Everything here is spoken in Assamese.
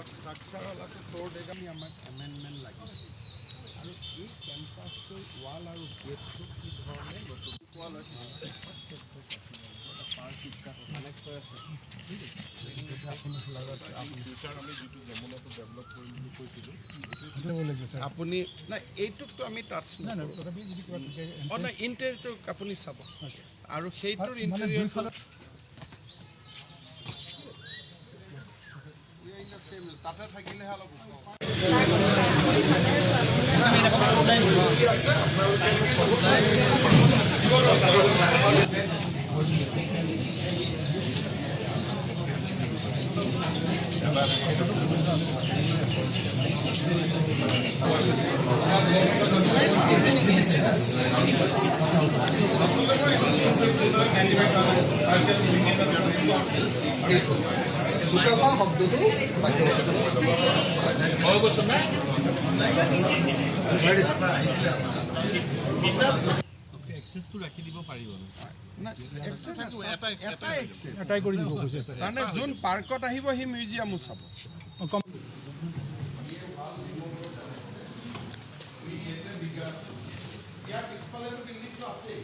ষ্ট্ৰাকচাৰাল আছে তোৰ দেগামি আমাক এমেণ্ডমেণ্ট লাগিব আৰু এই কেম্পাছটোৰ ৱাল আৰু গেটটো কি ধৰণে নতুন ৱাল পাৰ্ক কানেক্ট হৈ আছে ফিউচাৰ আমি যিটো যমুনাটো ডেভেলপ কৰিম বুলি কৈছিলোঁ আপুনি নাই এইটোকতো আমি টাচ নকৰোঁ নাই ইণ্টেৰিয়ৰটো আপুনি চাব আৰু সেইটোৰ ইণ্টেৰিয়ৰটো তাতে থাকিলেহে অলপ চুকাফা শব্দটো এক্সেছটো ৰাখি দিব পাৰিব মানে যোন পাৰ্কত আহিব সি মিউজিয়ামো চাব ইয়াৰ পিছফালেতো বিল্ডিংটো আছেই